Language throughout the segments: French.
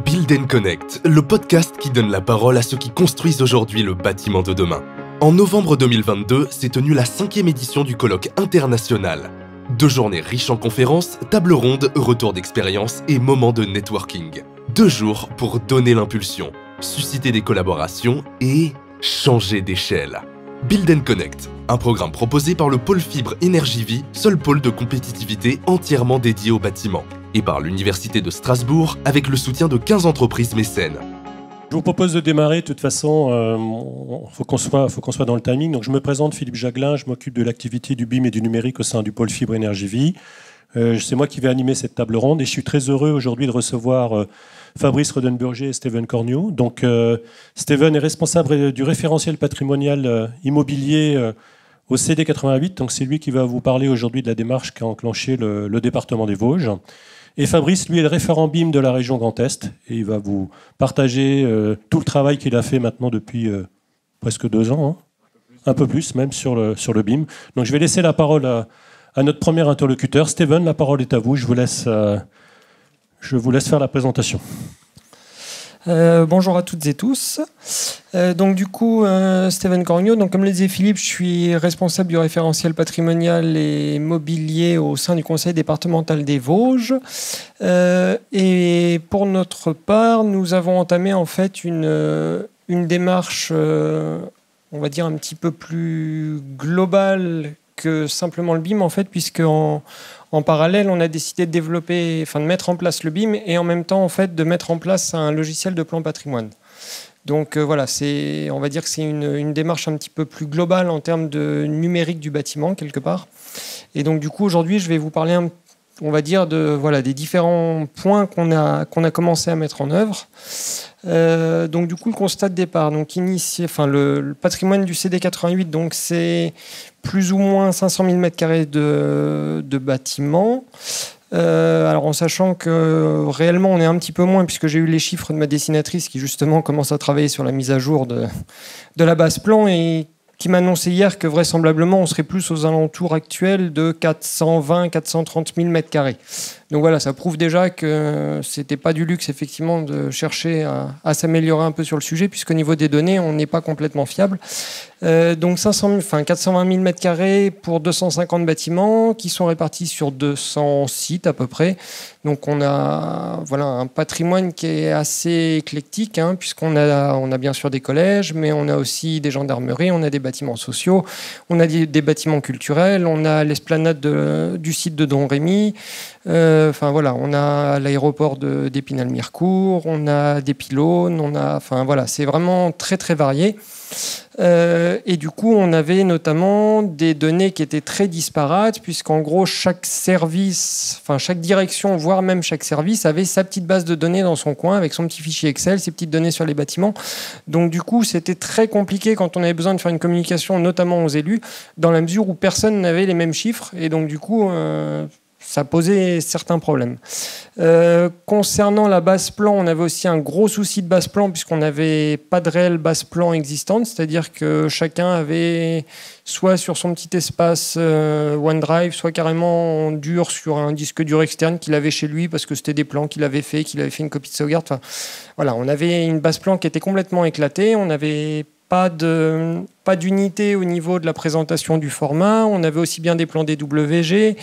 Build & Connect, le podcast qui donne la parole à ceux qui construisent aujourd'hui le bâtiment de demain. En novembre 2022, s'est tenue la 5e édition du colloque international. 2 journées riches en conférences, tables rondes, retours d'expérience et moments de networking. 2 jours pour donner l'impulsion, susciter des collaborations et changer d'échelle. Build & Connect, un programme proposé par le pôle Fibre Énergie Vie, seul pôle de compétitivité entièrement dédié au bâtiment, et par l'Université de Strasbourg avec le soutien de 15 entreprises mécènes. Je vous propose de démarrer. De toute façon, faut qu'on soit dans le timing. Donc, je me présente, Philippe Jaglin, je m'occupe de l'activité du BIM et du numérique au sein du pôle Fibre Énergie Vie. C'est moi qui vais animer cette table ronde et je suis très heureux aujourd'hui de recevoir Fabrice Rodenburger et Steven Corneau. Donc, Steven est responsable du référentiel patrimonial immobilier au CD88. Donc, c'est lui qui va vous parler aujourd'hui de la démarche qu'a enclenchée le département des Vosges. Et Fabrice, lui, est le référent BIM de la région Grand Est et il va vous partager tout le travail qu'il a fait maintenant depuis presque 2 ans, hein, un peu plus même sur le BIM. Donc, je vais laisser la parole à notre premier interlocuteur. Steven, la parole est à vous. Je vous laisse faire la présentation. Bonjour à toutes et tous. Donc du coup, Steven Corneau, donc comme le disait Philippe, je suis responsable du référentiel patrimonial et mobilier au sein du conseil départemental des Vosges. Et pour notre part, nous avons entamé en fait une démarche, on va dire un petit peu plus globale que simplement le BIM en fait, puisque en parallèle, on a décidé de développer, de mettre en place le BIM et en même temps, en fait, de mettre en place un logiciel de plan patrimoine. Donc voilà, on va dire que c'est une démarche un petit peu plus globale en termes de numérique du bâtiment, quelque part. Et donc du coup, aujourd'hui, je vais vous parler, on va dire, des différents points qu'on a commencé à mettre en œuvre. Donc du coup, le constat de départ, donc le patrimoine du CD88, donc c'est plus ou moins 500 000 m² de bâtiments. Alors en sachant que réellement on est un petit peu moins, puisque j'ai eu les chiffres de ma dessinatrice qui justement commence à travailler sur la mise à jour de la base plan et qui m'a annoncé hier que vraisemblablement on serait plus aux alentours actuels de 420-430 000 m². Donc voilà, ça prouve déjà que c'était pas du luxe effectivement de chercher à s'améliorer un peu sur le sujet, puisqu'au niveau des données, on n'est pas complètement fiable. Donc 420 000 m² pour 250 bâtiments qui sont répartis sur 200 sites à peu près. Donc on a un patrimoine qui est assez éclectique, hein, puisqu'on a bien sûr des collèges, mais on a aussi des gendarmeries, on a des bâtiments sociaux, on a des bâtiments culturels, on a l'esplanade du site de Don Rémy. On a l'aéroport d'Épinal-Mirecourt, on a des pylônes, c'est vraiment très très varié. Et du coup, on avait notamment des données qui étaient très disparates, puisqu'en gros, chaque service, chaque direction, voire même chaque service, avait sa petite base de données dans son coin, avec son petit fichier Excel, ses petites données sur les bâtiments. Donc du coup, c'était très compliqué quand on avait besoin de faire une communication, notamment aux élus, dans la mesure où personne n'avait les mêmes chiffres. Et donc du coup, ça posait certains problèmes. Concernant la base plan, on avait aussi un gros souci de base plan, puisqu'on n'avait pas de réelle base plan existante, c'est-à-dire que chacun avait soit sur son petit espace OneDrive, soit carrément en dur sur un disque dur externe qu'il avait chez lui, parce que c'était des plans qu'il avait fait une copie de sauvegarde. On avait une base plan qui était complètement éclatée, on n'avait pas d'unité au niveau de la présentation du format. On avait aussi bien des plans DWG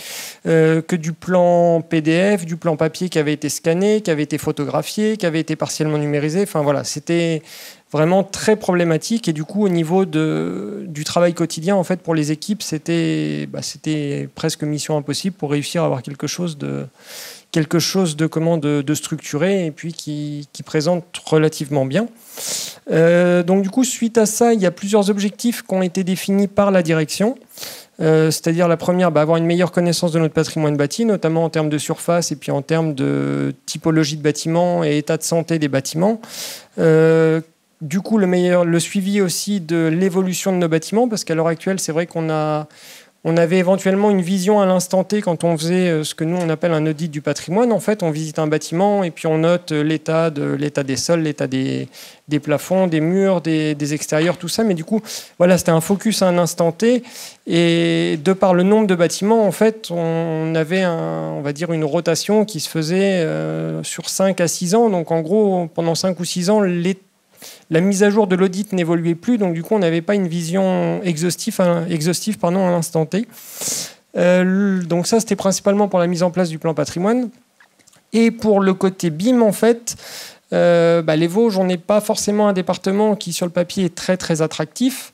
que du plan PDF, du plan papier qui avait été scanné, qui avait été photographié, qui avait été partiellement numérisé. C'était vraiment très problématique. Et du coup, au niveau du travail quotidien, en fait, pour les équipes, c'était presque mission impossible pour réussir à avoir quelque chose de structuré et puis qui présente relativement bien. Donc du coup, suite à ça, il y a plusieurs objectifs qui ont été définis par la direction. C'est-à-dire la première, avoir une meilleure connaissance de notre patrimoine bâti, notamment en termes de surface et puis en termes de typologie de bâtiments et état de santé des bâtiments. Du coup, le suivi aussi de l'évolution de nos bâtiments, parce qu'à l'heure actuelle, c'est vrai qu'on a On avait éventuellement une vision à l'instant T quand on faisait ce que nous on appelle un audit du patrimoine. En fait, on visite un bâtiment et puis on note l'état des sols, l'état des plafonds, des murs, des extérieurs, tout ça. Mais du coup, voilà, c'était un focus à un instant T. Et de par le nombre de bâtiments, en fait, on avait on va dire une rotation qui se faisait sur 5 à 6 ans. Donc en gros, pendant 5 ou 6 ans, la mise à jour de l'audit n'évoluait plus, donc du coup on n'avait pas une vision exhaustive à l'instant T. Donc ça c'était principalement pour la mise en place du plan patrimoine. Et pour le côté BIM en fait, les Vosges, on n'est pas forcément un département qui sur le papier est très très attractif.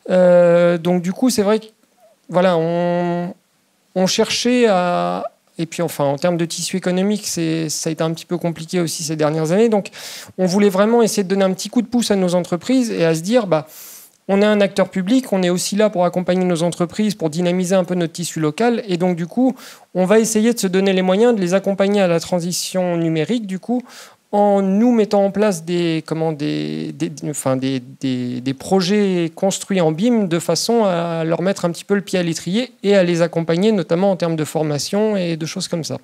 Donc du coup c'est vrai que voilà, on cherchait à... Et puis, enfin, en termes de tissu économique, ça a été un petit peu compliqué aussi ces dernières années. Donc, on voulait vraiment essayer de donner un petit coup de pouce à nos entreprises et à se dire, on est un acteur public, on est aussi là pour accompagner nos entreprises, pour dynamiser un peu notre tissu local. Et donc, du coup, on va essayer de se donner les moyens de les accompagner à la transition numérique, du coup, en nous mettant en place des projets construits en BIM de façon à leur mettre un petit peu le pied à l'étrier et à les accompagner, notamment en termes de formation et de choses comme ça.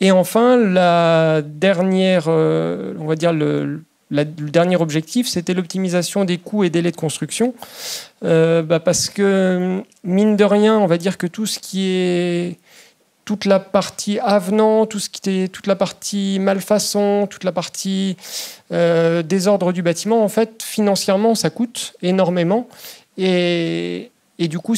Et enfin, la dernière, on va dire le dernier objectif, c'était l'optimisation des coûts et délais de construction. Parce que, mine de rien, on va dire que tout ce qui est... toute la partie avenant, toute la partie malfaçon, toute la partie désordre du bâtiment, en fait, financièrement, ça coûte énormément. Et du coup,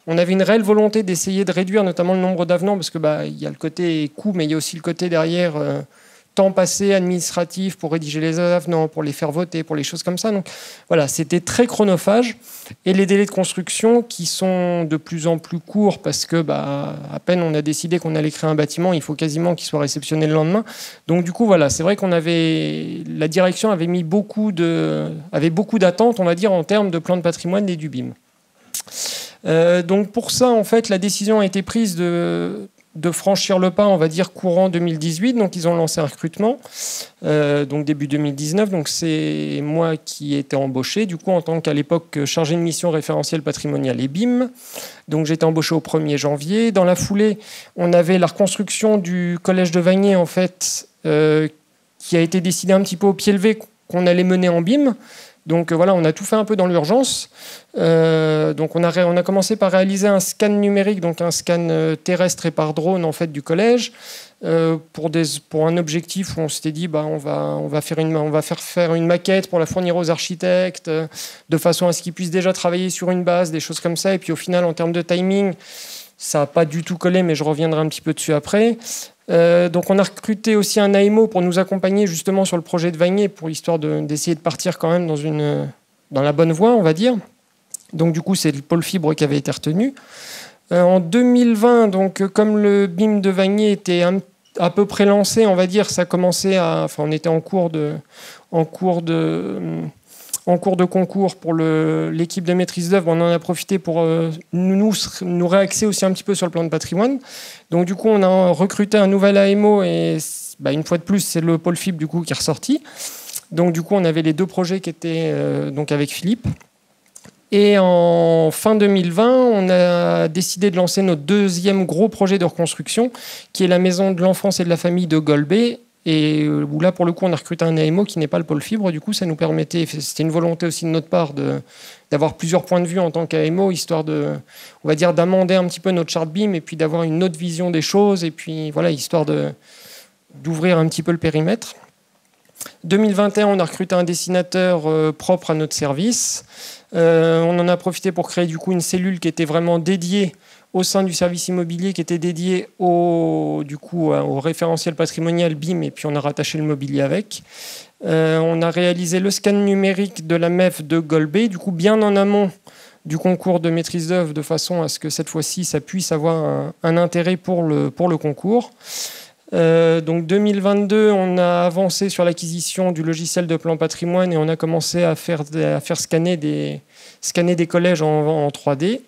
on avait une réelle volonté d'essayer de réduire notamment le nombre d'avenants, parce que il y a le côté coût, mais il y a aussi le côté derrière temps passé administratif pour rédiger les avenants, pour les faire voter, pour les choses comme ça. Donc voilà, c'était très chronophage. Et les délais de construction qui sont de plus en plus courts parce que à peine on a décidé qu'on allait créer un bâtiment, il faut quasiment qu'il soit réceptionné le lendemain. Donc du coup, voilà, c'est vrai la direction avait mis beaucoup d'attentes, on va dire, en termes de plan de patrimoine et du BIM. Donc pour ça, en fait, la décision a été prise de franchir le pas, on va dire, courant 2018. Donc, ils ont lancé un recrutement, donc début 2019. Donc, c'est moi qui ai été embauché, du coup, en tant qu'à l'époque chargé de mission référentiel patrimonial et BIM. Donc, j'ai été embauché au 1er janvier. Dans la foulée, on avait la reconstruction du collège de Vagné, en fait, qui a été décidé un petit peu au pied levé qu'on allait mener en BIM. Donc voilà, on a tout fait un peu dans l'urgence. Donc on a commencé par réaliser un scan numérique, donc un scan terrestre et par drone en fait du collège, pour un objectif où on s'était dit on va faire une maquette pour la fournir aux architectes, de façon à ce qu'ils puissent déjà travailler sur une base, des choses comme ça. Et puis au final, en termes de timing, ça n'a pas du tout collé, mais je reviendrai un petit peu dessus après. Donc on a recruté aussi un AMO pour nous accompagner justement sur le projet de Vagné, pour histoire d'essayer de partir quand même dans la bonne voie, on va dire. Donc du coup, c'est le pôle fibre qui avait été retenu. En 2020, donc comme le BIM de Vagné était à peu près lancé, on va dire, ça commençait on était en cours de concours pour l'équipe de maîtrise d'œuvre. On en a profité pour nous réaxer aussi un petit peu sur le plan de patrimoine. Donc du coup, on a recruté un nouvel AMO et une fois de plus, c'est le pôle fibre du coup qui est ressorti. Donc du coup, on avait les deux projets qui étaient donc avec Philippe. Et en fin 2020, on a décidé de lancer notre deuxième gros projet de reconstruction, qui est la maison de l'enfance et de la famille de Golbet. Et où là, pour le coup, on a recruté un AMO qui n'est pas le pôle fibre. Du coup, ça nous permettait, c'était une volonté aussi de notre part d'avoir plusieurs points de vue en tant qu'AMO, histoire on va dire, d'amender un petit peu notre charte BIM et puis d'avoir une autre vision des choses. Et puis voilà, histoire d'ouvrir un petit peu le périmètre. 2021, on a recruté un dessinateur propre à notre service. On en a profité pour créer du coup une cellule qui était vraiment dédiée au sein du service immobilier, qui était dédié au référentiel patrimonial BIM, et puis on a rattaché le mobilier avec. On a réalisé le scan numérique de la MEF de Golbet, du coup bien en amont du concours de maîtrise d'œuvre, de façon à ce que cette fois-ci, ça puisse avoir un intérêt pour le concours. Donc 2022, on a avancé sur l'acquisition du logiciel de plan patrimoine et on a commencé à faire scanner des collèges en 3D.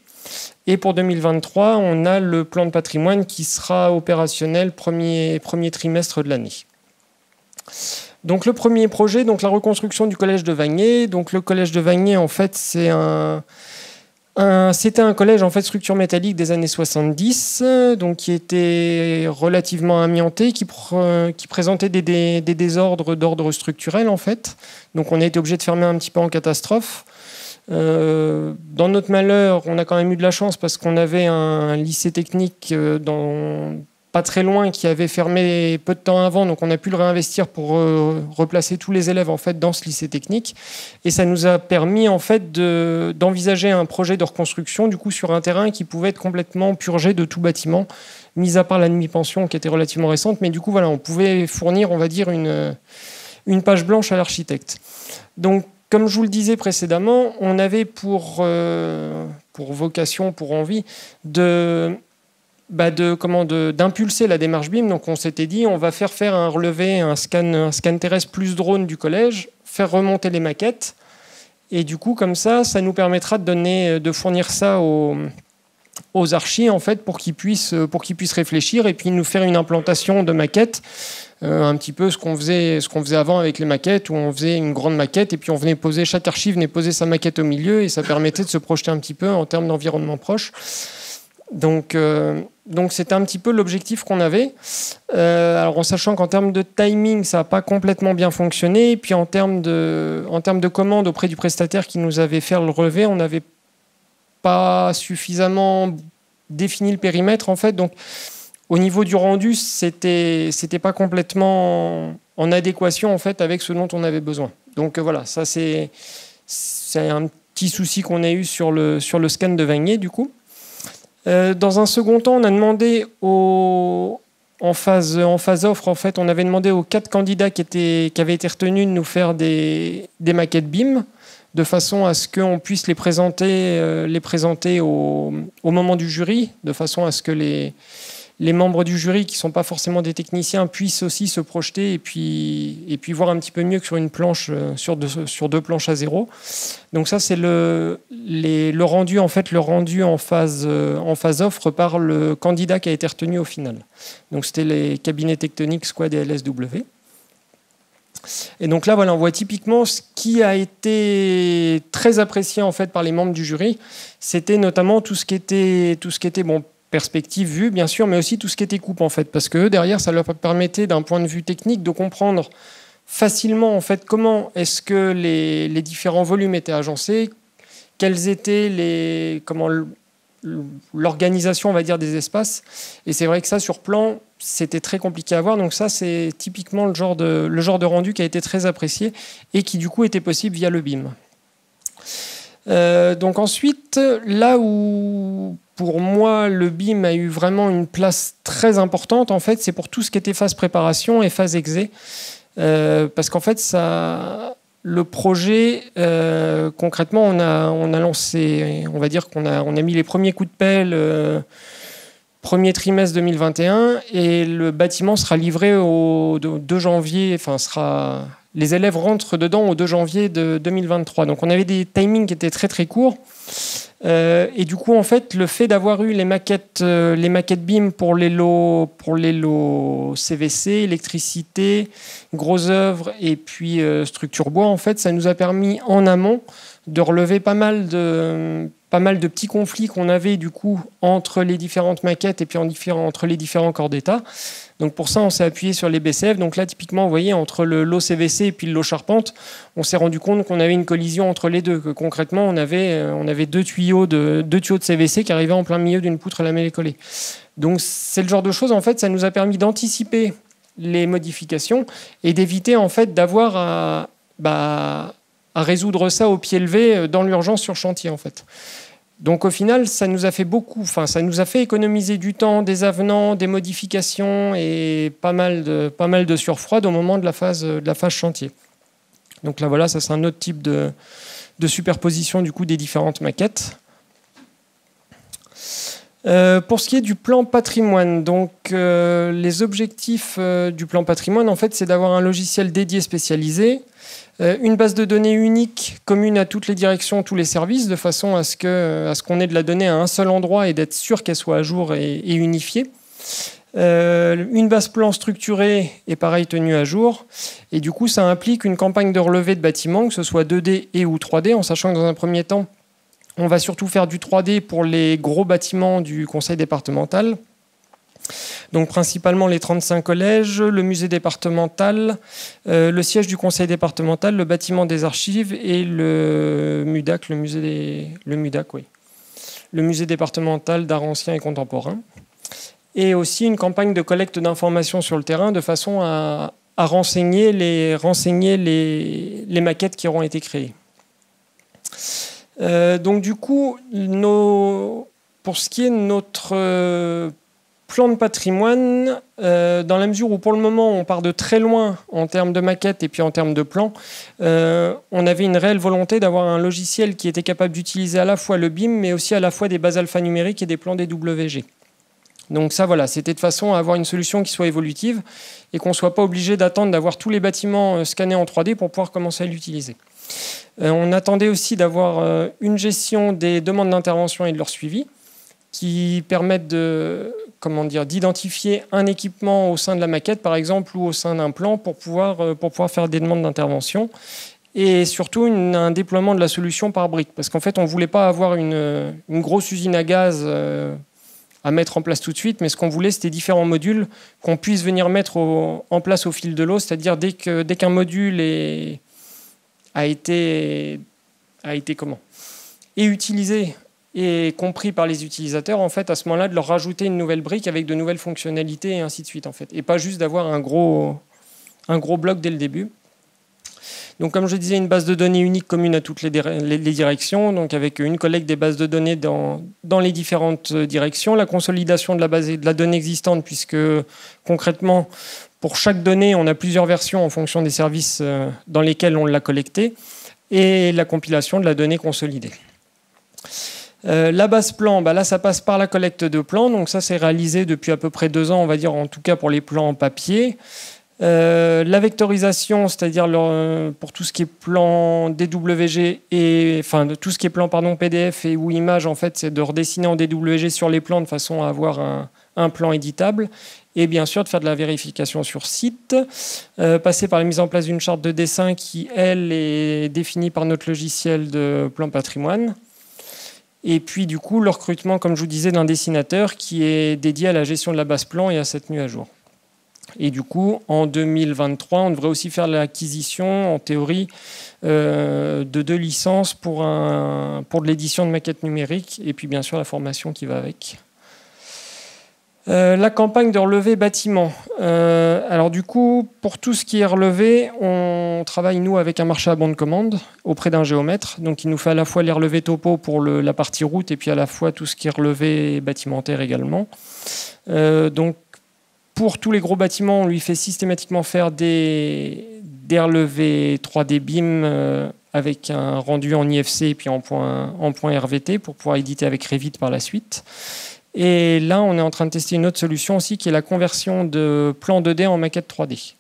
Et pour 2023, on a le plan de patrimoine qui sera opérationnel premier trimestre de l'année. Donc le premier projet, donc la reconstruction du collège de Vagné. Donc le collège de Vagné, en fait, c'est un C'était un collège en fait structure métallique des années 70, donc qui était relativement amianté, qui présentait des désordres d'ordre structurel en fait. Donc on a été obligé de fermer un petit peu en catastrophe. Dans notre malheur, on a quand même eu de la chance parce qu'on avait un lycée technique pas très loin qui avait fermé peu de temps avant, donc on a pu le réinvestir pour replacer tous les élèves en fait dans ce lycée technique, et ça nous a permis en fait d'envisager un projet de reconstruction du coup sur un terrain qui pouvait être complètement purgé de tout bâtiment, mis à part la demi-pension qui était relativement récente, mais du coup voilà, on pouvait fournir, on va dire, une page blanche à l'architecte. Donc comme je vous le disais précédemment, on avait pour vocation, pour envie d'impulser la démarche BIM. Donc on s'était dit, on va faire un relevé, un scan terrestre plus drone du collège, faire remonter les maquettes, et du coup comme ça nous permettra de fournir ça aux archis en fait pour qu'ils puissent réfléchir et puis nous faire une implantation de maquettes, un petit peu ce qu'on faisait avant avec les maquettes, où on faisait une grande maquette et puis chaque archi venait poser sa maquette au milieu, et ça permettait de se projeter un petit peu en termes d'environnement proche. Donc c'était un petit peu l'objectif qu'on avait. Alors en sachant qu'en termes de timing, ça n'a pas complètement bien fonctionné. Et puis en termes de commandes auprès du prestataire qui nous avait fait le relevé, on n'avait pas suffisamment défini le périmètre en fait. Donc au niveau du rendu, c'était pas complètement en adéquation en fait avec ce dont on avait besoin. Donc voilà, ça c'est un petit souci qu'on a eu sur le scan de Vanier du coup. Dans un second temps, on a demandé en phase offre, en fait, on avait demandé aux 4 candidats qui avaient été retenus de nous faire des maquettes BIM, de façon à ce qu'on puisse les présenter au moment du jury, de façon à ce que les membres du jury, qui ne sont pas forcément des techniciens, puissent aussi se projeter et puis voir un petit peu mieux que sur une planche, sur deux planches à zéro. Donc ça, c'est le rendu en phase offre par le candidat qui a été retenu au final. Donc c'était les cabinets tectoniques Squad et LSW. Et donc là, voilà, on voit typiquement ce qui a été très apprécié en fait par les membres du jury. C'était notamment tout ce qui était bon, perspective, vue, bien sûr, mais aussi tout ce qui était coupe, en fait, parce que derrière, ça leur permettait, d'un point de vue technique, de comprendre facilement, en fait, comment est-ce que les différents volumes étaient agencés, quelles étaient l'organisation, on va dire, des espaces. Et c'est vrai que ça, sur plan, c'était très compliqué à voir. Donc ça, c'est typiquement le genre de rendu qui a été très apprécié et qui, du coup, était possible via le BIM. Donc ensuite, là où pour moi le BIM a eu vraiment une place très importante, en fait, c'est pour tout ce qui était phase préparation et phase exé, parce qu'en fait le projet concrètement on a lancé, on va dire qu'on a mis les premiers coups de pelle premier trimestre 2021, et le bâtiment sera livré au 2 janvier, les élèves rentrent dedans au 2 janvier de 2023. Donc on avait des timings qui étaient très très courts. Et du coup, en fait, le fait d'avoir eu les maquettes BIM pour les lots CVC, électricité, gros œuvres et puis structure bois, en fait, ça nous a permis en amont de relever pas mal de petits conflits qu'on avait du coup entre les différentes maquettes et puis entre les différents corps d'État. Donc pour ça, on s'est appuyé sur les BCF. Donc là, typiquement, vous voyez, entre le lot CVC et puis le lot charpente, on s'est rendu compte qu'on avait une collision entre les deux, que concrètement, on avait deux tuyaux de CVC qui arrivaient en plein milieu d'une poutre lamellée-collée. Donc c'est le genre de choses, en fait, ça nous a permis d'anticiper les modifications et d'éviter, en fait, d'avoir à résoudre ça au pied levé dans l'urgence sur chantier, en fait. Donc au final, ça nous a fait économiser du temps, des avenants, des modifications et pas mal de surfroid au moment de la phase chantier. Donc là voilà, ça c'est un autre type de superposition du coup des différentes maquettes. Pour ce qui est du plan patrimoine, donc les objectifs du plan patrimoine, en fait, c'est d'avoir un logiciel dédié spécialisé, une base de données unique, commune à toutes les directions, tous les services, de façon à ce qu'on ait de la donnée à un seul endroit et d'être sûr qu'elle soit à jour et unifiée. Une base plan structurée et pareil tenue à jour. Et du coup, ça implique une campagne de relevé de bâtiments, que ce soit 2D et ou 3D, en sachant que dans un premier temps, On va surtout faire du 3D pour les gros bâtiments du conseil départemental. Donc principalement les 35 collèges, le musée départemental, le siège du conseil départemental, le bâtiment des archives et le MUDAC, le musée départemental d'art ancien et contemporain. Et aussi une campagne de collecte d'informations sur le terrain de façon à renseigner les maquettes qui auront été créées. Donc du coup, pour ce qui est de notre plan de patrimoine, dans la mesure où pour le moment on part de très loin en termes de maquettes et puis en termes de plans, on avait une réelle volonté d'avoir un logiciel qui était capable d'utiliser à la fois le BIM mais aussi à la fois des bases alpha numériques et des plans DWG. Donc ça voilà, c'était de façon à avoir une solution qui soit évolutive et qu'on ne soit pas obligé d'attendre d'avoir tous les bâtiments scannés en 3D pour pouvoir commencer à l'utiliser. On attendait aussi d'avoir une gestion des demandes d'intervention et de leur suivi qui permettent d'identifier un équipement au sein de la maquette, par exemple, ou au sein d'un plan pour pouvoir faire des demandes d'intervention. Et surtout, un déploiement de la solution par briques. Parce qu'en fait, on ne voulait pas avoir une grosse usine à gaz à mettre en place tout de suite, mais ce qu'on voulait, c'était différents modules qu'on puisse venir mettre en place au fil de l'eau. C'est-à-dire, dès qu'un module a été utilisé et compris par les utilisateurs, en fait, à ce moment-là, de leur rajouter une nouvelle brique avec de nouvelles fonctionnalités et ainsi de suite, en fait. Et pas juste d'avoir un gros bloc dès le début. Donc, comme je disais, une base de données unique commune à toutes les directions, donc avec une collecte des bases de données dans les différentes directions, la consolidation de la base de la donnée existante, puisque concrètement, pour chaque donnée, on a plusieurs versions en fonction des services dans lesquels on l'a collectée, et la compilation de la donnée consolidée. La base plan, là ça passe par la collecte de plans, donc ça c'est réalisé depuis à peu près 2 ans, on va dire, en tout cas pour les plans en papier. La vectorisation, c'est-à-dire pour tout ce qui est plan DWG tout ce qui est plan PDF ou image, en fait, c'est de redessiner en DWG sur les plans de façon à avoir un plan éditable. Et bien sûr de faire de la vérification sur site, passer par la mise en place d'une charte de dessin qui, elle, est définie par notre logiciel de plan patrimoine. Et puis, du coup, le recrutement, comme je vous disais, d'un dessinateur qui est dédié à la gestion de la base plan et à cette tenue à jour. Et du coup, en 2023, on devrait aussi faire l'acquisition, en théorie, de 2 licences pour de l'édition de maquettes numériques et puis, bien sûr, la formation qui va avec. La campagne de relevé bâtiment. Alors du coup, pour tout ce qui est relevé, on travaille nous avec un marché à bon de commande auprès d'un géomètre. Donc il nous fait à la fois les relevés topo pour la partie route et puis à la fois tout ce qui est relevé bâtimentaire également. Donc pour tous les gros bâtiments, on lui fait systématiquement faire des relevés 3D BIM avec un rendu en IFC et puis en point RVT pour pouvoir éditer avec Revit par la suite. Et là, on est en train de tester une autre solution aussi qui est la conversion de plans 2D en maquette 3D.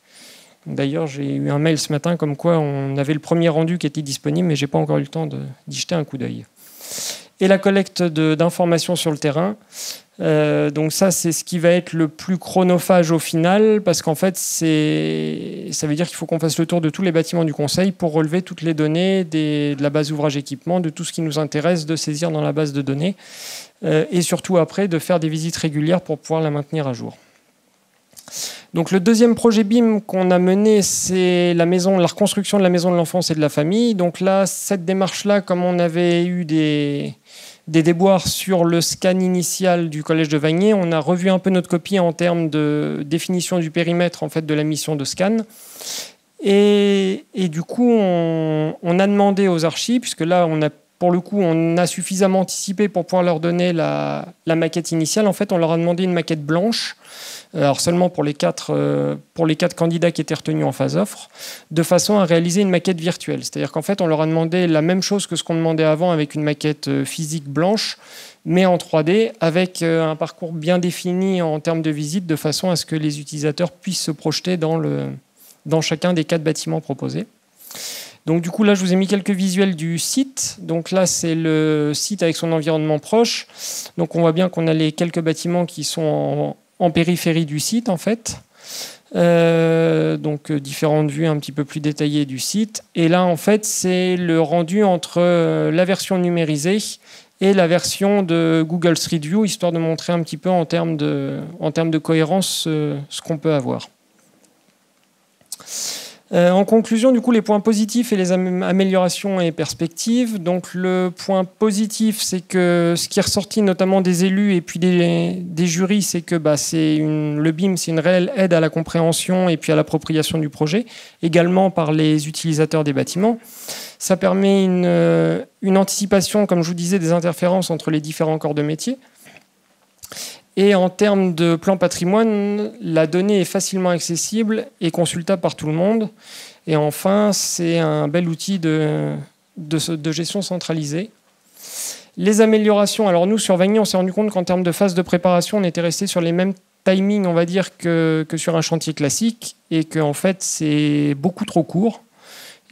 D'ailleurs, j'ai eu un mail ce matin comme quoi on avait le premier rendu qui était disponible, mais je n'ai pas encore eu le temps d'y jeter un coup d'œil. Et la collecte d'informations sur le terrain. Donc ça, c'est ce qui va être le plus chronophage au final, parce qu'en fait, ça veut dire qu'il faut qu'on fasse le tour de tous les bâtiments du conseil pour relever toutes les données de la base ouvrage équipement, de tout ce qui nous intéresse de saisir dans la base de données, et surtout après de faire des visites régulières pour pouvoir la maintenir à jour. Donc le deuxième projet BIM qu'on a mené, c'est la reconstruction de la maison de l'enfance et de la famille. Donc là, cette démarche-là, comme on avait eu des déboires sur le scan initial du collège de Vanier, on a revu un peu notre copie en termes de définition du périmètre en fait, de la mission de scan. Et du coup, on a demandé aux archis, puisque là, pour le coup, on a suffisamment anticipé pour pouvoir leur donner la maquette initiale. En fait, on leur a demandé une maquette blanche, alors seulement pour les 4 candidats qui étaient retenus en phase offre, de façon à réaliser une maquette virtuelle. C'est-à-dire qu'en fait, on leur a demandé la même chose que ce qu'on demandait avant avec une maquette physique blanche, mais en 3D, avec un parcours bien défini en termes de visite, de façon à ce que les utilisateurs puissent se projeter dans chacun des 4 bâtiments proposés. Donc du coup, là, je vous ai mis quelques visuels du site. Donc là, c'est le site avec son environnement proche. Donc on voit bien qu'on a les quelques bâtiments qui sont en périphérie du site, en fait. Donc différentes vues un petit peu plus détaillées du site. Et là, en fait, c'est le rendu entre la version numérisée et la version de Google Street View, histoire de montrer un petit peu en termes de cohérence ce qu'on peut avoir. En conclusion, du coup, les points positifs et les améliorations et perspectives. Donc, le point positif, c'est que ce qui est ressorti notamment des élus et puis des jurys, c'est que le BIM, c'est une réelle aide à la compréhension et puis à l'appropriation du projet, également par les utilisateurs des bâtiments. Ça permet une anticipation, comme je vous disais, des interférences entre les différents corps de métier. Et en termes de plan patrimoine, la donnée est facilement accessible et consultable par tout le monde. Et enfin, c'est un bel outil de gestion centralisée. Les améliorations, alors nous, sur Vagny, on s'est rendu compte qu'en termes de phase de préparation, on était resté sur les mêmes timings, on va dire, que sur un chantier classique, et qu'en fait, c'est beaucoup trop court.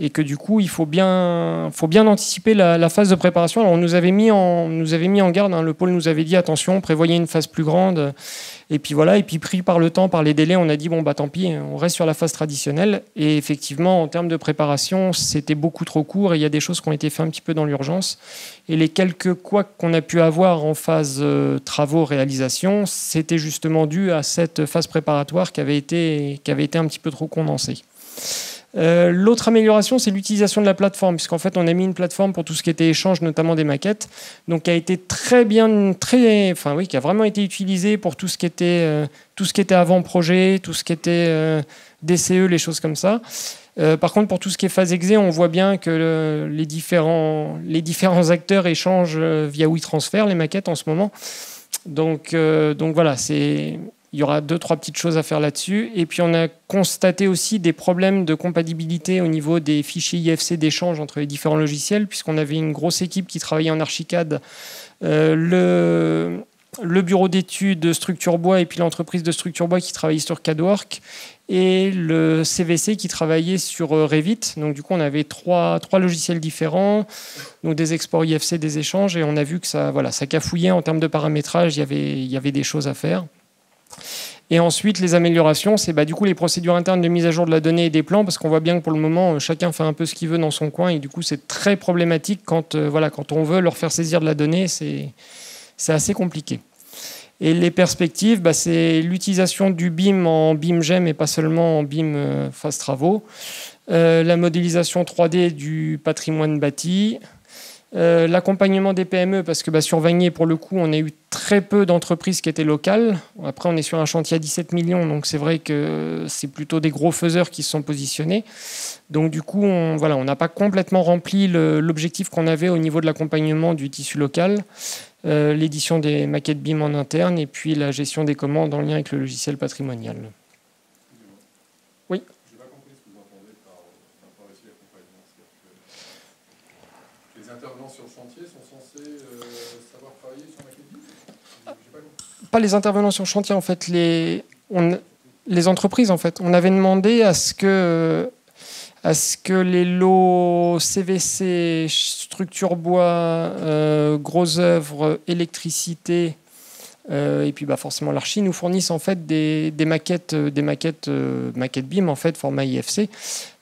Et que du coup, il faut bien anticiper la phase de préparation. Alors, on nous avait mis en garde, le pôle nous avait dit attention, prévoyez une phase plus grande. Et puis voilà, et puis pris par le temps, par les délais, on a dit bon tant pis, on reste sur la phase traditionnelle. Et effectivement, en termes de préparation, c'était beaucoup trop court et il y a des choses qui ont été faites un petit peu dans l'urgence. Et les quelques couacs qu'on a pu avoir en phase travaux, réalisation, c'était justement dû à cette phase préparatoire qui avait été un petit peu trop condensée. L'autre amélioration, c'est l'utilisation de la plateforme, puisqu'en fait, on a mis une plateforme pour tout ce qui était échange, notamment des maquettes, donc qui a été qui a vraiment été utilisée pour tout ce qui était avant-projet, tout ce qui était DCE, les choses comme ça. Par contre, pour tout ce qui est phase exé, on voit bien que les différents acteurs échangent via WeTransfer les maquettes en ce moment. Donc voilà, il y aura 2-3 petites choses à faire là-dessus. Et puis, on a constaté aussi des problèmes de compatibilité au niveau des fichiers IFC d'échange entre les différents logiciels, puisqu'on avait une grosse équipe qui travaillait en Archicad, le bureau d'études Structure Bois et puis l'entreprise de Structure Bois qui travaillait sur CADWork et le CVC qui travaillait sur Revit. Donc, du coup, on avait trois logiciels différents, donc des exports IFC, des échanges, et on a vu que ça cafouillait en termes de paramétrage, il y avait des choses à faire. Et ensuite, les améliorations, c'est du coup les procédures internes de mise à jour de la donnée et des plans, parce qu'on voit bien que pour le moment, chacun fait un peu ce qu'il veut dans son coin, et du coup, c'est très problématique quand on veut leur faire saisir de la donnée, c'est assez compliqué. Et les perspectives, c'est l'utilisation du BIM en BIM GEM et pas seulement en BIM phase travaux, la modélisation 3D du patrimoine bâti, l'accompagnement des PME, parce que sur Vagny, pour le coup, on a eu très peu d'entreprises qui étaient locales. Après, on est sur un chantier à 17 millions, donc c'est vrai que c'est plutôt des gros faiseurs qui se sont positionnés. Donc du coup, on n'a pas complètement rempli l'objectif qu'on avait au niveau de l'accompagnement du tissu local, l'édition des maquettes BIM en interne, et puis la gestion des commandes en lien avec le logiciel patrimonial. Oui. Pas les intervenants sur le chantier, en fait, les entreprises, en fait. On avait demandé à ce que les lots CVC, structure bois, gros œuvres, électricité, et puis forcément l'archi nous fournissent en fait des maquettes BIM en fait format IFC.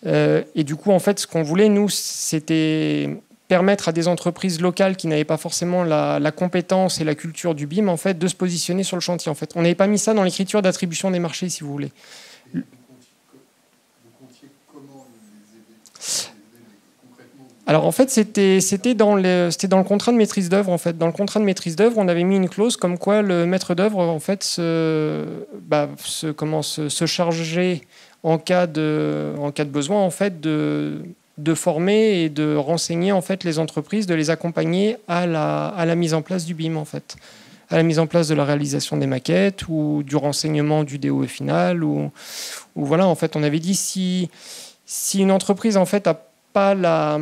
Et du coup, en fait, ce qu'on voulait nous, c'était permettre à des entreprises locales qui n'avaient pas forcément la compétence et la culture du BIM en fait de se positionner sur le chantier. En fait, on n'avait pas mis ça dans l'écriture d'attribution des marchés, si vous voulez. Alors en fait, c'était dans le contrat de maîtrise d'œuvre. En fait, dans le contrat de maîtrise d'œuvre, on avait mis une clause comme quoi le maître d'œuvre en fait se chargeait en cas de besoin en fait de former et de renseigner en fait les entreprises, de les accompagner à la mise en place du BIM en fait, à la mise en place de la réalisation des maquettes ou du renseignement du DOE final ou voilà, en fait, on avait dit si une entreprise en fait a pas la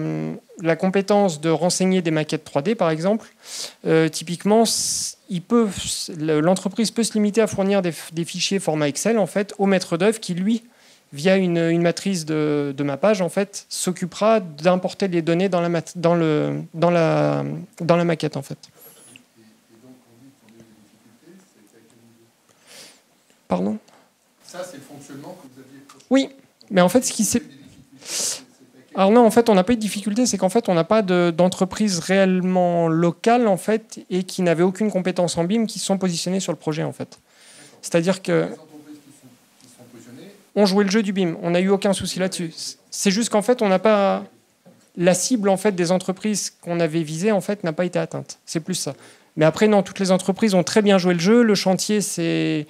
compétence de renseigner des maquettes 3D par exemple, typiquement l'entreprise peut se limiter à fournir des fichiers format Excel en fait au maître d'œuvre qui lui, via une matrice de mappage en fait, s'occupera d'importer les données dans la maquette en fait. Pardon ? ça, c'est le fonctionnement que vous aviez. Oui, mais en fait, ce qui s'est... Alors non, en fait, on n'a pas eu de difficulté, c'est qu'en fait, on n'a pas d'entreprise réellement locale, en fait, et qui n'avait aucune compétence en BIM, qui sont positionnées sur le projet, en fait. C'est-à-dire que... Les entreprises qui sont positionnées... On jouait le jeu du BIM, on n'a eu aucun souci là-dessus. C'est juste qu'en fait, on n'a pas... La cible, en fait, des entreprises qu'on avait visées, en fait, n'a pas été atteinte. C'est plus ça. Mais après, non, toutes les entreprises ont très bien joué le jeu. Le chantier s'est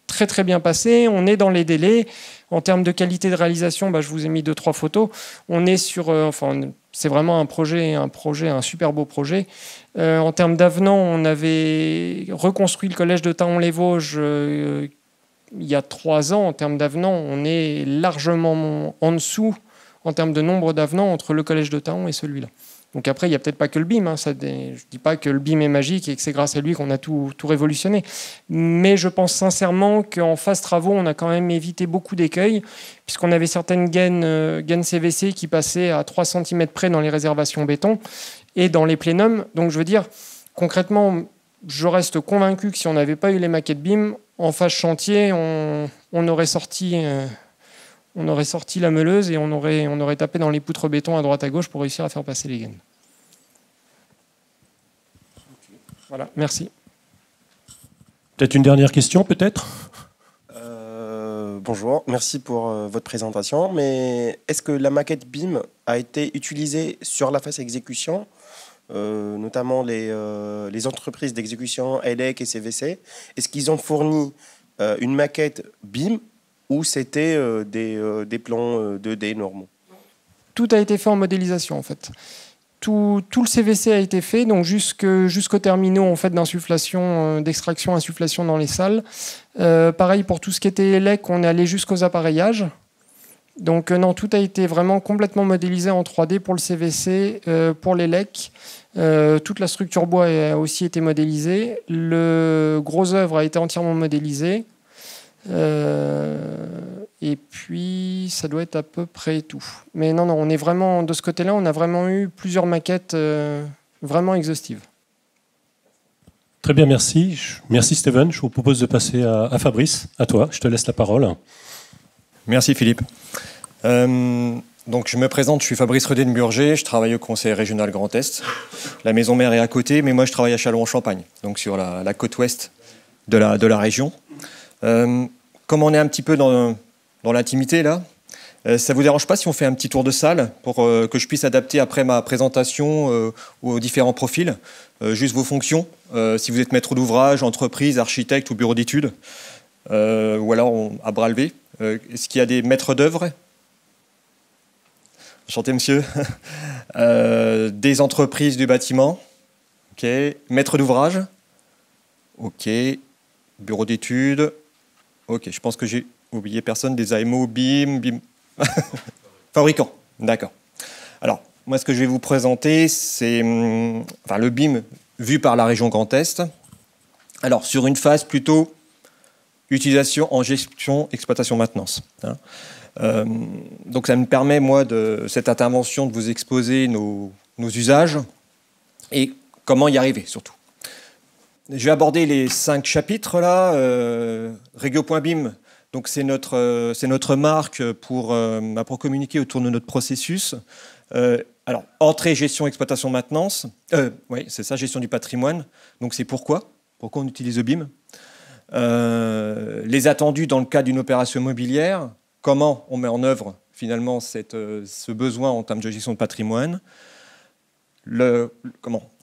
très, très bien passé. On est dans les délais. En termes de qualité de réalisation, je vous ai mis 2-3 photos. On est sur... c'est vraiment un super beau projet. En termes d'avenant, on avait reconstruit le collège de Taon-les-Vosges il y a 3 ans. En termes d'avenant, on est largement en dessous en termes de nombre d'avenants entre le collège de Taon et celui-là. Donc après, il n'y a peut-être pas que le BIM. Je ne dis pas que le BIM est magique et que c'est grâce à lui qu'on a tout révolutionné. Mais je pense sincèrement qu'en phase travaux, on a quand même évité beaucoup d'écueils, puisqu'on avait certaines gaines CVC qui passaient à 3 cm près dans les réservations béton et dans les plénums. Donc je veux dire, concrètement, je reste convaincu que si on n'avait pas eu les maquettes BIM, en phase chantier, on aurait sorti la meuleuse et on aurait tapé dans les poutres béton à droite à gauche pour réussir à faire passer les gaines. Voilà, merci. Peut-être une dernière question, peut-être ? Bonjour, merci pour votre présentation. Mais est-ce que la maquette BIM a été utilisée sur la phase exécution, notamment les entreprises d'exécution ELEC et CVC? Est-ce qu'ils ont fourni une maquette BIM ou c'était des plans 2D normaux? Tout a été fait en modélisation, en fait. Tout le CVC a été fait, donc jusqu'aux terminaux en fait, d'insufflation, d'extraction, insufflation dans les salles. Pareil pour tout ce qui était ELEC, on est allé jusqu'aux appareillages. Donc non, tout a été vraiment complètement modélisé en 3D pour le CVC, pour l'ELEC. Toute la structure bois a aussi été modélisée. Le gros œuvre a été entièrement modélisé. Et puis, ça doit être à peu près tout. Mais non, on est vraiment, de ce côté-là, on a vraiment eu plusieurs maquettes vraiment exhaustives. Très bien, merci. Merci Steven. Je vous propose de passer à Fabrice. À toi, je te laisse la parole. Merci Philippe. Donc je me présente, je suis Fabrice Redén-Burger, je travaille au Conseil régional Grand Est. La maison mère est à côté, mais moi je travaille à Châlons-en-Champagne, donc sur la côte ouest de la région. Comme on est un petit peu dans l'intimité là, ça ne vous dérange pas si on fait un petit tour de salle pour que je puisse adapter après ma présentation aux différents profils, juste vos fonctions, si vous êtes maître d'ouvrage, entreprise, architecte ou bureau d'études, ou alors à bras levés. Est-ce qu'il y a des maîtres d'œuvre? Enchanté monsieur. Des entreprises du bâtiment. Ok. Maître d'ouvrage. Ok. Bureau d'études. Ok, je pense que j'ai oublié personne. Des AMO, BIM. Fabricant. D'accord. Alors, moi, ce que je vais vous présenter, c'est le BIM vu par la région Grand Est. Alors, sur une phase plutôt utilisation en gestion, exploitation, maintenance. Donc, ça me permet, moi, de cette intervention, de vous exposer nos usages et comment y arriver, surtout. Je vais aborder les 5 chapitres là. Regio.bim, donc c'est notre marque pour communiquer autour de notre processus. Alors entrée, gestion, exploitation, maintenance. Oui, c'est ça, gestion du patrimoine. Donc c'est pourquoi on utilise le BIM. Les attendus dans le cadre d'une opération immobilière. Comment on met en œuvre finalement ce besoin en termes de gestion de patrimoine.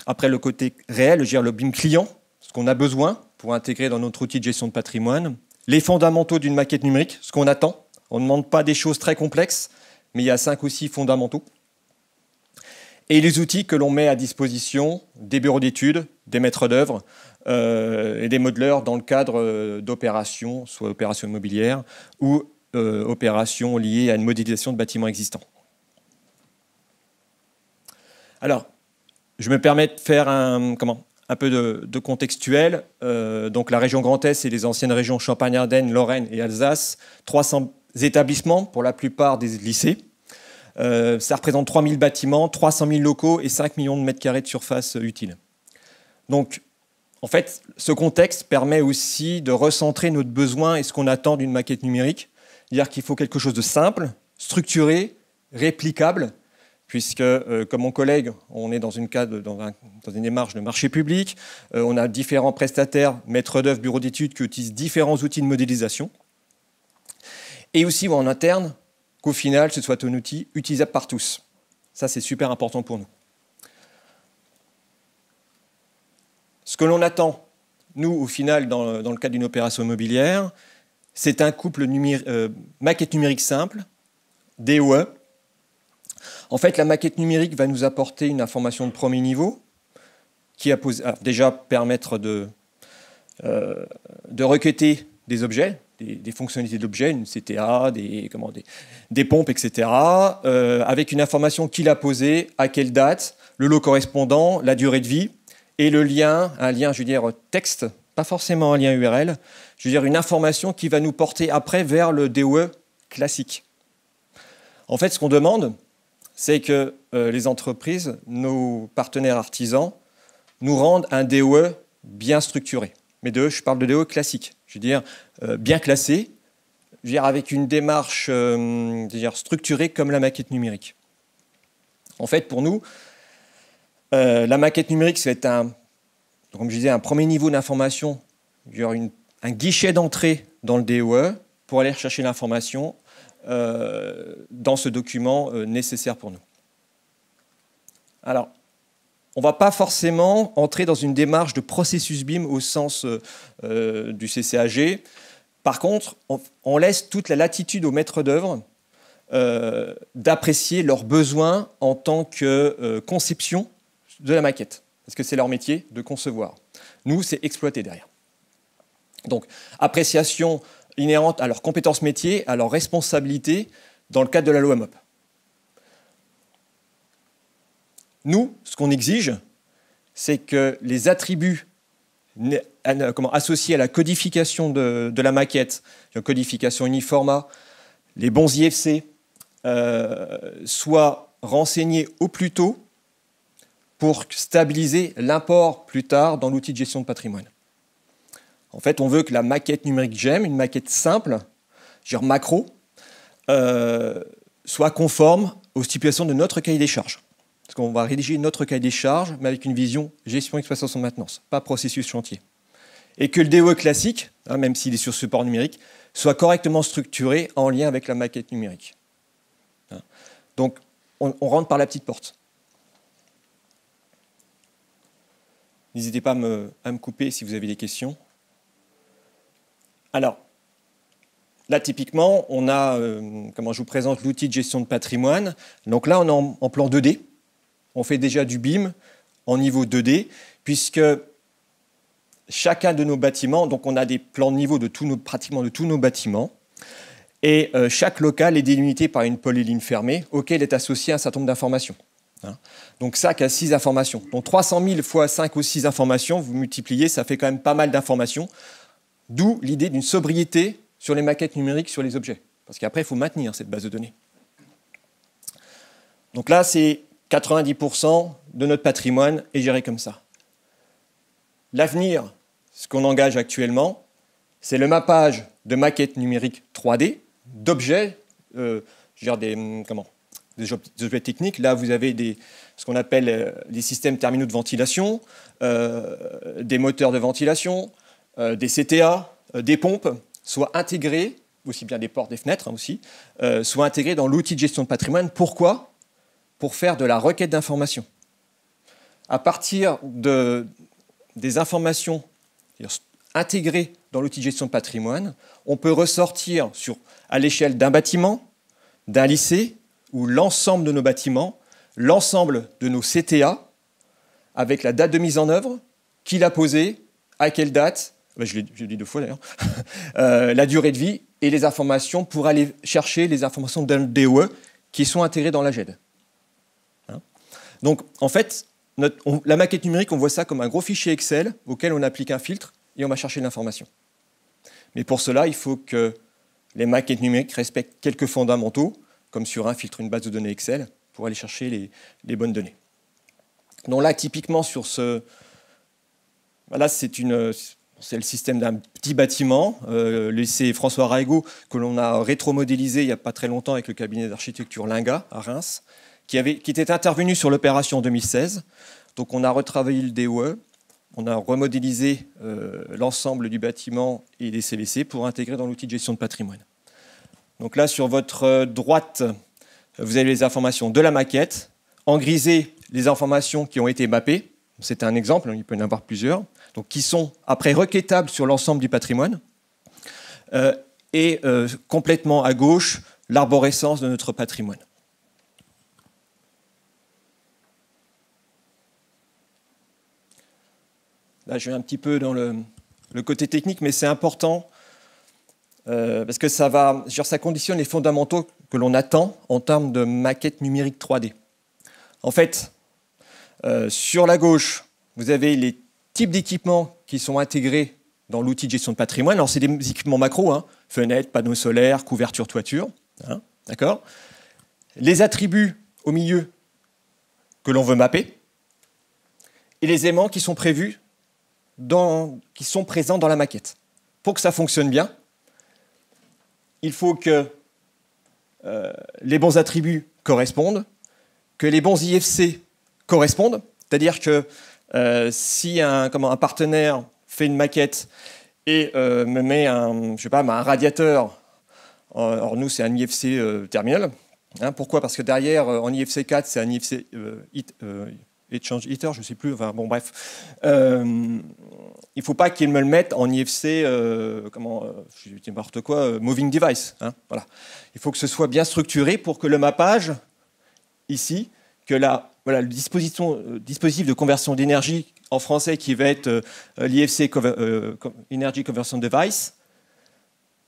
Après le côté réel, je veux dire le BIM client. Ce qu'on a besoin pour intégrer dans notre outil de gestion de patrimoine, les fondamentaux d'une maquette numérique, ce qu'on attend. On ne demande pas des choses très complexes, mais il y a 5 ou 6 fondamentaux. Et les outils que l'on met à disposition des bureaux d'études, des maîtres d'œuvre et des modeleurs dans le cadre d'opérations, soit opérations immobilières ou opérations liées à une modélisation de bâtiments existants. Alors, je me permets de faire un peu de contextuel. Donc la région Grand Est et les anciennes régions Champagne-Ardenne, Lorraine et Alsace, 300 établissements pour la plupart des lycées. Ça représente 3000 bâtiments, 300 000 locaux et 5 millions de mètres carrés de surface utile. Donc en fait, ce contexte permet aussi de recentrer notre besoin et ce qu'on attend d'une maquette numérique. C'est-à-dire qu'il faut quelque chose de simple, structuré, réplicable, puisque, comme mon collègue, on est dans une démarche de marché public, on a différents prestataires, maîtres d'œuvre, bureaux d'études qui utilisent différents outils de modélisation, et aussi en interne, qu'au final, ce soit un outil utilisable par tous. Ça, c'est super important pour nous. Ce que l'on attend, nous, au final, dans le cadre d'une opération immobilière, c'est un couple maquette numérique simple, DOE. En fait, la maquette numérique va nous apporter une information de premier niveau qui va déjà permettre de requêter des objets, des fonctionnalités d'objets, une CTA, des pompes, etc., avec une information qu'il a posée, à quelle date, le lot correspondant, la durée de vie, et un lien, je veux dire, texte, pas forcément un lien URL, je veux dire une information qui va nous porter après vers le DOE classique. En fait, ce qu'on demande, c'est que les entreprises, nos partenaires artisans, nous rendent un DOE bien structuré. Mais je parle de DOE classique, je veux dire bien classé, je veux dire avec une démarche structurée comme la maquette numérique. En fait, pour nous, la maquette numérique, ça va être comme je disais, un premier niveau d'information. Il y aura un guichet d'entrée dans le DOE pour aller chercher l'information dans ce document nécessaire pour nous. Alors, on ne va pas forcément entrer dans une démarche de processus BIM au sens du CCAG. Par contre, on laisse toute la latitude aux maîtres d'œuvre d'apprécier leurs besoins en tant que conception de la maquette. Parce que c'est leur métier de concevoir. Nous, c'est exploiter derrière. Donc, appréciation inhérente à leurs compétences métiers, à leurs responsabilités dans le cadre de la loi MOP. Nous, ce qu'on exige, c'est que les attributs associés à la codification de la maquette, la codification uniformat, les bons IFC, soient renseignés au plus tôt pour stabiliser l'import plus tard dans l'outil de gestion de patrimoine. En fait, on veut que la maquette numérique GEM, une maquette simple, genre macro, soit conforme aux stipulations de notre cahier des charges. Parce qu'on va rédiger notre cahier des charges, mais avec une vision gestion, exploitation, maintenance, pas processus chantier. Et que le DOE classique, même s'il est sur support numérique, soit correctement structuré en lien avec la maquette numérique. Donc, on rentre par la petite porte. N'hésitez pas à me couper si vous avez des questions. Alors, là, typiquement, on a, je vous présente l'outil de gestion de patrimoine. Donc là, on est en plan 2D. On fait déjà du BIM en niveau 2D, puisque chacun de nos bâtiments, donc on a des plans de niveau pratiquement de tous nos bâtiments, et chaque local est délimité par une polyligne fermée, auquel est associé un certain nombre d'informations. Donc ça a 6 informations. Donc 300 000 fois 5 ou 6 informations, vous multipliez, ça fait quand même pas mal d'informations. D'où l'idée d'une sobriété sur les maquettes numériques, sur les objets. Parce qu'après, il faut maintenir cette base de données. Donc là, c'est 90% de notre patrimoine est géré comme ça. L'avenir, ce qu'on engage actuellement, c'est le mappage de maquettes numériques 3D, d'objets, des objets techniques. Là, vous avez ce qu'on appelle les systèmes terminaux de ventilation, des moteurs de ventilation, des CTA, des pompes, soient intégrés, aussi bien des portes, des fenêtres aussi, soient intégrés dans l'outil de gestion de patrimoine. Pourquoi ? Pour faire de la requête d'information. À partir des informations intégrées dans l'outil de gestion de patrimoine, on peut ressortir à l'échelle d'un bâtiment, d'un lycée, ou l'ensemble de nos bâtiments, l'ensemble de nos CTA, avec la date de mise en œuvre, qui l'a posée, à quelle date, je l'ai dit 2 fois d'ailleurs, la durée de vie et les informations pour aller chercher les informations d'un DOE qui sont intégrées dans la GED. Donc, en fait, la maquette numérique, on voit ça comme un gros fichier Excel auquel on applique un filtre et on va chercher l'information. Mais pour cela, il faut que les maquettes numériques respectent quelques fondamentaux, comme sur un filtre, une base de données Excel, pour aller chercher les bonnes données. Donc là, typiquement, sur Voilà, c'est le système d'un petit bâtiment, lycée François Raigo, que l'on a rétromodélisé il n'y a pas très longtemps avec le cabinet d'architecture Linga à Reims, qui était intervenu sur l'opération en 2016. Donc on a retravaillé le DOE, on a remodélisé l'ensemble du bâtiment et des CVC pour intégrer dans l'outil de gestion de patrimoine. Donc là, sur votre droite, vous avez les informations de la maquette. En grisé, les informations qui ont été mappées. C'est un exemple, il peut y en avoir plusieurs. Donc, qui sont après requêtables sur l'ensemble du patrimoine. Et complètement à gauche, l'arborescence de notre patrimoine. Là, je vais un petit peu dans le côté technique, mais c'est important parce que ça conditionne les fondamentaux que l'on attend en termes de maquette numérique 3D. En fait, sur la gauche, vous avez les types d'équipements qui sont intégrés dans l'outil de gestion de patrimoine. Alors, c'est des équipements macro, hein, fenêtres, panneaux solaires, couverture, toiture. Hein, d'accord ? Les attributs au milieu que l'on veut mapper et les aimants qui sont prévus, qui sont présents dans la maquette. Pour que ça fonctionne bien, il faut que les bons attributs correspondent, que les bons IFC correspondent, c'est-à-dire que si un partenaire fait une maquette et me met un radiateur, alors nous c'est un IFC terminal. Hein, pourquoi ? Parce que derrière, en IFC 4, c'est un IFC Exchange Heater, je ne sais plus, enfin bon bref. Il ne faut pas qu'il me le mette en IFC, n'importe quoi, Moving Device. Hein, voilà. Il faut que ce soit bien structuré pour que le mappage, ici, que le dispositif de conversion d'énergie en français qui va être l'IFC Energy Conversion Device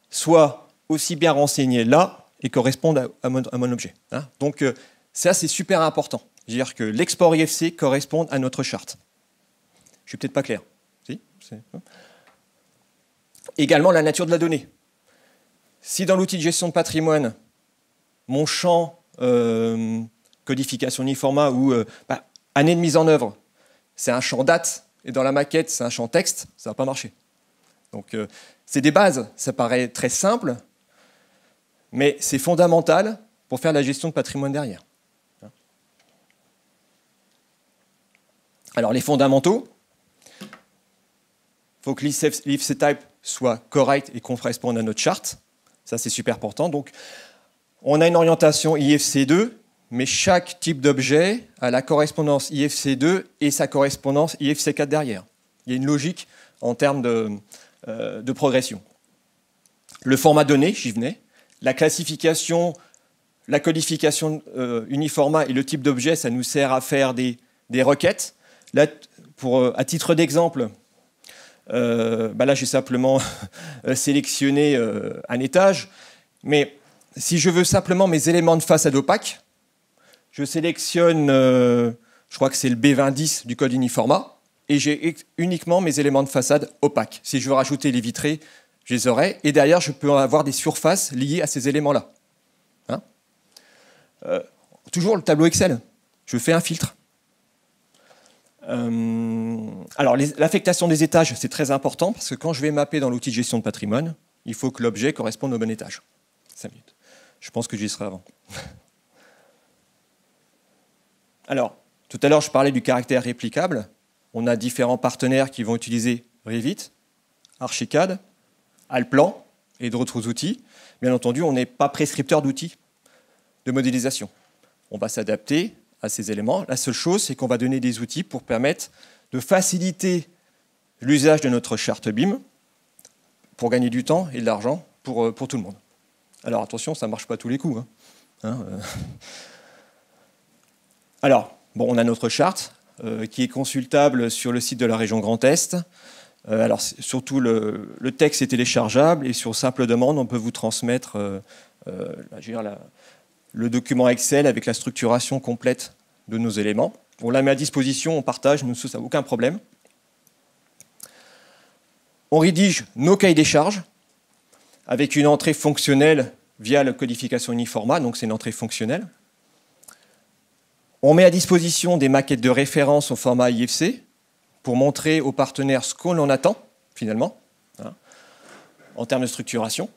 soit aussi bien renseigné là et corresponde à mon objet. Hein. Donc ça, c'est super important. C'est-à-dire que l'export IFC corresponde à notre charte. Je suis peut-être pas clair. Si ? Également, la nature de la donnée. Si dans l'outil de gestion de patrimoine, mon champ codification uniforma ou année de mise en œuvre, c'est un champ date, et dans la maquette, c'est un champ texte, ça ne va pas marcher. Donc, c'est des bases, ça paraît très simple, mais c'est fondamental pour faire la gestion de patrimoine derrière. Alors, les fondamentaux, il faut que l'IFC type soit correct et qu'on corresponde à notre charte. Ça, c'est super important. Donc, on a une orientation IFC2, mais chaque type d'objet a la correspondance IFC2 et sa correspondance IFC4 derrière. Il y a une logique en termes de progression. Le format donné, j'y venais. La classification, la codification uniforma et le type d'objet, ça nous sert à faire des requêtes. Là, à titre d'exemple, là, j'ai simplement sélectionné un étage. Mais si je veux simplement mes éléments de façade opaques, je sélectionne, je crois que c'est le B2010 du code uniforma, et j'ai uniquement mes éléments de façade opaques. Si je veux rajouter les vitrées, je les aurai, et derrière, je peux avoir des surfaces liées à ces éléments-là. Hein, toujours le tableau Excel, je fais un filtre. Alors, l'affectation des étages, c'est très important, parce que quand je vais mapper dans l'outil de gestion de patrimoine, il faut que l'objet corresponde au bon étage. 5 minutes. Je pense que j'y serai avant. Alors, tout à l'heure, je parlais du caractère réplicable. On a différents partenaires qui vont utiliser Revit, Archicad, Allplan et d'autres outils. Bien entendu, on n'est pas prescripteur d'outils de modélisation. On va s'adapter à ces éléments. La seule chose, c'est qu'on va donner des outils pour permettre de faciliter l'usage de notre charte BIM pour gagner du temps et de l'argent pour tout le monde. Alors attention, ça ne marche pas à tous les coups. Alors, on a notre charte qui est consultable sur le site de la région Grand Est. Alors, surtout, le texte est téléchargeable et sur simple demande, on peut vous transmettre le document Excel avec la structuration complète de nos éléments. On la met à disposition, on partage, nous, ça n'a aucun problème. On rédige nos cahiers des charges avec une entrée fonctionnelle via la codification uniforma, donc c'est une entrée fonctionnelle. On met à disposition des maquettes de référence au format IFC pour montrer aux partenaires ce qu'on en attend, finalement, hein, en termes de structuration.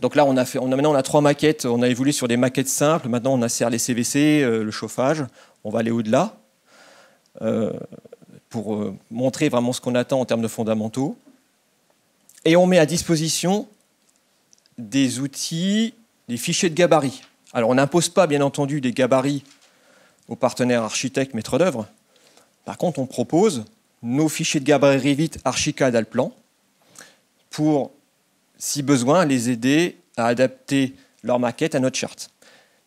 Donc là, maintenant, on a 3 maquettes. On a évolué sur des maquettes simples. Maintenant, on insère les CVC, le chauffage. On va aller au-delà pour montrer vraiment ce qu'on attend en termes de fondamentaux. Et on met à disposition des outils, des fichiers de gabarit. Alors, on n'impose pas, bien entendu, des gabarits aux partenaires architectes, maîtres d'œuvre. Par contre, on propose nos fichiers de gabarit Revit, Archicad, Allplan pour, si besoin, les aider à adapter leur maquette à notre charte.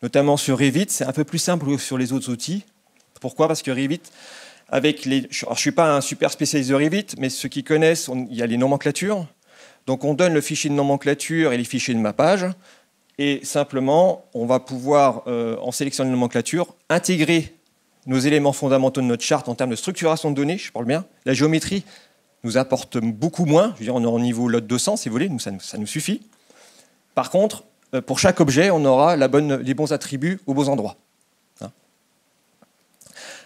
Notamment sur Revit, c'est un peu plus simple que sur les autres outils. Pourquoi ? Parce que Revit, alors, je ne suis pas un super spécialiste de Revit, mais ceux qui connaissent, il y a les nomenclatures. Donc on donne le fichier de nomenclature et les fichiers de mappage. Et simplement, on va pouvoir, en sélectionnant une nomenclature, intégrer nos éléments fondamentaux de notre charte en termes de structuration de données, je parle bien. La géométrie nous apporte beaucoup moins. Je veux dire, on est en niveau lot 200, si vous voulez, ça nous suffit. Par contre, pour chaque objet, on aura les bons attributs aux bons endroits. Hein.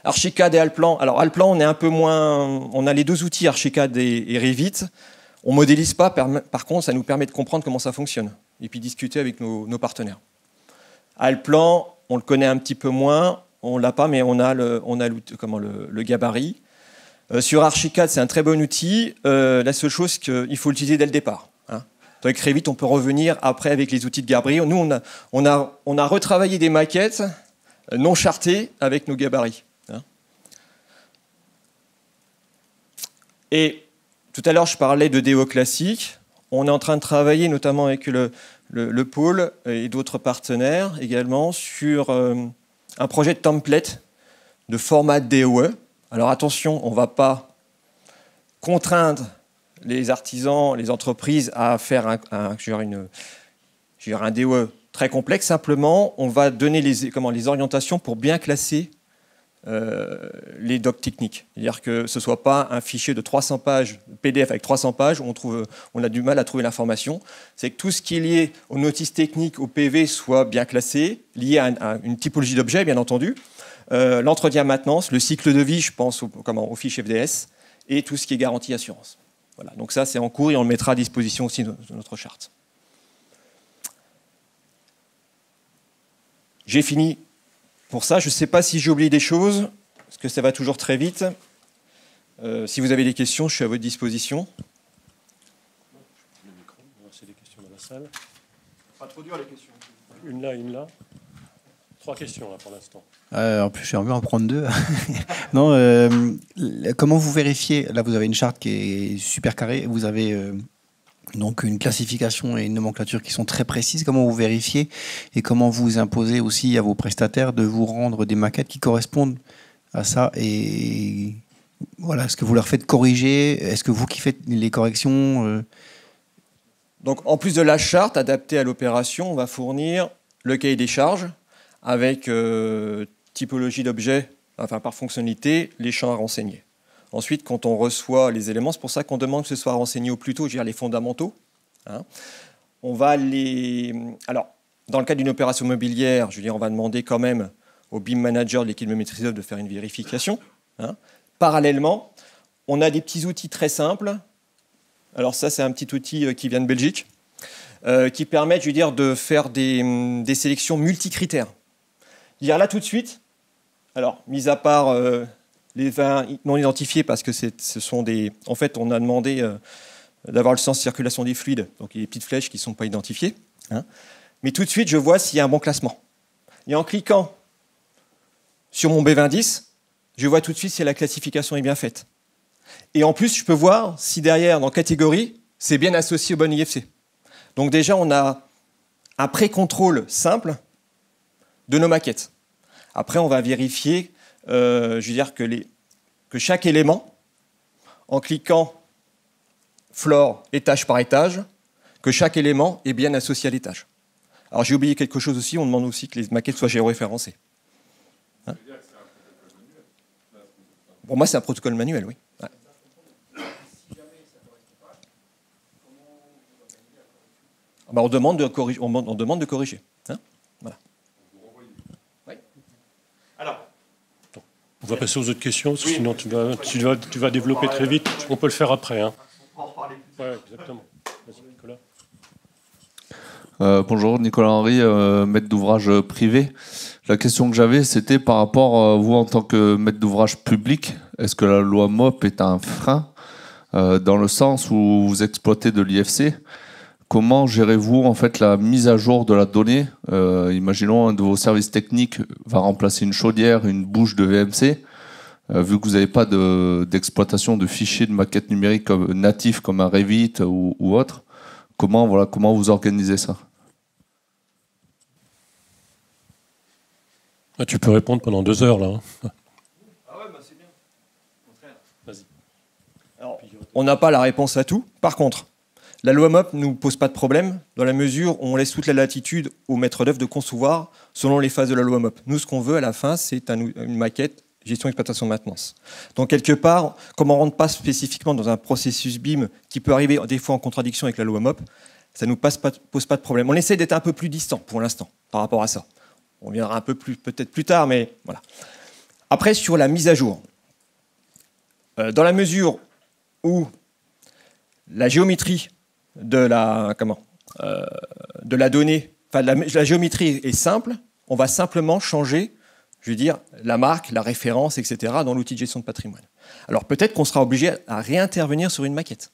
Archicad et Allplan. Alors, Allplan, on est un peu moins. On a les 2 outils, Archicad et Revit. On ne modélise pas, par contre, ça nous permet de comprendre comment ça fonctionne et puis discuter avec nos partenaires. Allplan, on le connaît un petit peu moins, on ne l'a pas, mais on a le gabarit. Sur Archicad, c'est un très bon outil. La seule chose, c'est qu'il faut l'utiliser dès le départ. Hein. Avec Revit, on peut revenir après avec les outils de gabarit. Nous, on a retravaillé des maquettes non chartées avec nos gabarits. Hein. Et tout à l'heure, je parlais de DO classique. On est en train de travailler, notamment avec le pôle et d'autres partenaires également, sur un projet de template de format DOE. Alors attention, on ne va pas contraindre les artisans, les entreprises à faire un DOE très complexe. Simplement, on va donner les orientations pour bien classer les docs techniques. C'est-à-dire que ce ne soit pas un fichier de 300 pages, PDF avec 300 pages, où on a du mal à trouver l'information. C'est que tout ce qui est lié aux notices techniques, au PV, soit bien classé, lié à une typologie d'objet, bien entendu. L'entretien maintenance, le cycle de vie, je pense au fiche FDS, et tout ce qui est garantie assurance. Voilà. Donc ça, c'est en cours et on le mettra à disposition aussi de notre charte. J'ai fini. Pour ça, je ne sais pas si j'ai oublié des choses, parce que ça va toujours très vite. Si vous avez des questions, je suis à votre disposition. Le micro, on va lancer des questions dans la salle. Pas trop dur les questions. Une là. 3 questions là pour l'instant. En plus, j'ai envie d'en prendre 2. Non, comment vous vérifiez ? Là, vous avez une charte qui est super carrée. Vous avez donc une classification et une nomenclature qui sont très précises. Comment vous vérifiez et comment vous imposez aussi à vos prestataires de vous rendre des maquettes qui correspondent à ça ? Et voilà, est-ce que vous leur faites corriger ? Est-ce que vous qui faites les corrections Donc, en plus de la charte adaptée à l'opération, on va fournir le cahier des charges avec typologie d'objet, enfin par fonctionnalité, les champs à renseigner. Ensuite, quand on reçoit les éléments, c'est pour ça qu'on demande que ce soit renseigné au plus tôt, je veux dire les fondamentaux. Hein. On va Alors, dans le cas d'une opération mobilière, je veux dire, on va demander quand même au BIM manager de l'équipe de maîtrise d'œuvre de faire une vérification. Hein. Parallèlement, on a des petits outils très simples. Alors ça, c'est un petit outil qui vient de Belgique, qui permet, je veux dire, de faire des sélections multicritères. Dire là tout de suite, alors, mis à part les vins non identifiés, parce que ce sont des... En fait, on a demandé d'avoir le sens de circulation des fluides, donc il y a des petites flèches qui ne sont pas identifiées. Hein. Mais tout de suite, je vois s'il y a un bon classement. Et en cliquant sur mon B2010, je vois tout de suite si la classification est bien faite. Et en plus, je peux voir si derrière, dans catégorie, c'est bien associé au bon IFC. Donc déjà, on a un pré-contrôle simple de nos maquettes. Après, on va vérifier, je veux dire que chaque élément, en cliquant floor étage par étage, que chaque élément est bien associé à l'étage. Alors j'ai oublié quelque chose aussi, on demande aussi que les maquettes soient géoréférencées. Hein ? Pour moi, c'est un protocole manuel, oui. Ouais. On demande de corriger. Hein, voilà. Oui. Alors, On va passer aux autres questions, parce que sinon tu vas développer très vite. On peut le faire après. Hein. Ouais, exactement. Vas-y, Nicolas. Bonjour, Nicolas Henry, maître d'ouvrage privé. La question que j'avais, c'était par rapport à vous en tant que maître d'ouvrage public. Est-ce que la loi MOP est un frein dans le sens où vous exploitez de l'IFC? Comment gérez-vous en fait la mise à jour de la donnée? Imaginons un de vos services techniques va remplacer une chaudière, une bouche de VMC. Vu que vous n'avez pas d'exploitation de fichiers de maquettes numériques natifs comme un Revit ou autre, comment vous organisez ça? Ah, tu peux répondre pendant 2 heures là. Hein. Ah ouais, bah c'est bien. Vas-y. Alors, on n'a pas la réponse à tout. Par contre, la loi MOP ne nous pose pas de problème dans la mesure où on laisse toute la latitude au maître d'œuvre de concevoir selon les phases de la loi MOP. Nous, ce qu'on veut à la fin, c'est une maquette gestion, exploitation, maintenance. Donc, quelque part, comme on ne rentre pas spécifiquement dans un processus BIM qui peut arriver des fois en contradiction avec la loi MOP, ça ne nous pose pas de problème. On essaie d'être un peu plus distant pour l'instant par rapport à ça. On viendra un peu plus, peut-être plus tard, mais voilà. Après, sur la mise à jour, dans la mesure où la géométrie de la donnée, enfin la géométrie est simple, on va simplement changer, je veux dire, la marque, la référence, etc. dans l'outil de gestion de patrimoine. Alors peut-être qu'on sera obligé à réintervenir sur une maquette.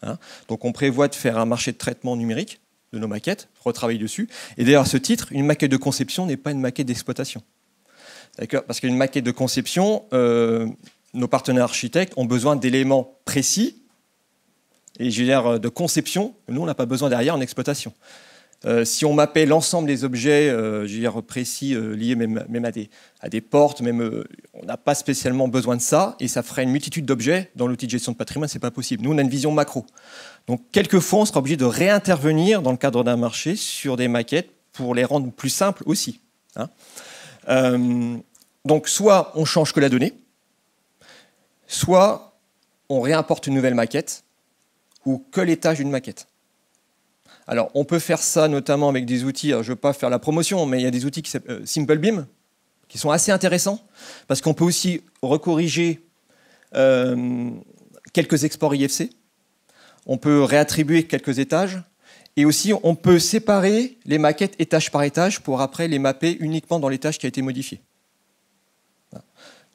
Hein. Donc on prévoit de faire un marché de traitement numérique de nos maquettes, retravailler dessus. Et d'ailleurs, à ce titre, une maquette de conception n'est pas une maquette d'exploitation. D'accord ? Parce qu'une maquette de conception, nos partenaires architectes ont besoin d'éléments précis, et je veux dire, de conception. Nous, on n'a pas besoin derrière en exploitation. Si on mappait l'ensemble des objets je veux dire, précis, liés même à des portes, on n'a pas spécialement besoin de ça, et ça ferait une multitude d'objets dans l'outil de gestion de patrimoine, c'est pas possible. Nous, on a une vision macro. Donc, quelquefois, on sera obligé de réintervenir dans le cadre d'un marché sur des maquettes pour les rendre plus simples aussi. Hein. Donc, soit on change que la donnée, soit on réimporte une nouvelle maquette, ou que l'étage d'une maquette. Alors, on peut faire ça notamment avec des outils, alors je ne veux pas faire la promotion, mais il y a des outils qui s'appellent SimpleBeam, qui sont assez intéressants, parce qu'on peut aussi recorriger quelques exports IFC, on peut réattribuer quelques étages, et aussi on peut séparer les maquettes étage par étage pour après les mapper uniquement dans l'étage qui a été modifié.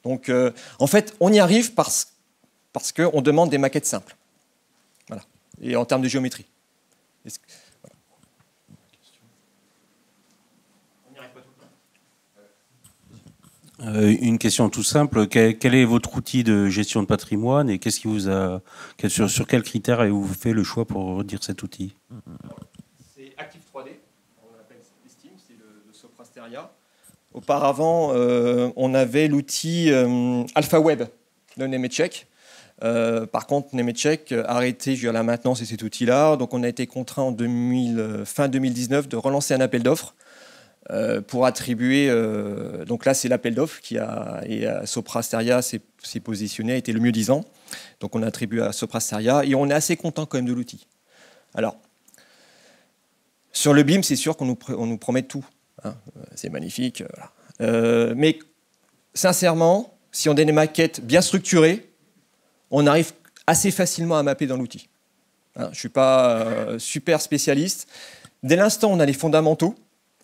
Donc, en fait, on y arrive parce qu'on demande des maquettes simples. Voilà. Et en termes de géométrie. Une question tout simple. Quel est votre outil de gestion de patrimoine et qu'est-ce qui vous a, sur quels critères avez-vous fait le choix pour dire cet outil? C'est Active 3D, on l'appelle Steam, c'est le Sopra Steria. Auparavant, on avait l'outil AlphaWeb de Nemetschek. Par contre, Nemetschek a arrêté la maintenance de cet outil-là. Donc, on a été contraint en fin 2019 de relancer un appel d'offres pour attribuer. Donc là, c'est l'appel d'offres et Sopra Steria s'est positionné, a été le mieux disant. Donc, on a attribué à Sopra Steria et on est assez content quand même de l'outil. Alors, sur le BIM, c'est sûr qu'on nous promet tout. Hein. C'est magnifique. Voilà. Mais sincèrement, si on a des maquettes bien structurées, on arrive assez facilement à mapper dans l'outil. Hein, je ne suis pas super spécialiste. Dès l'instant où on a les fondamentaux,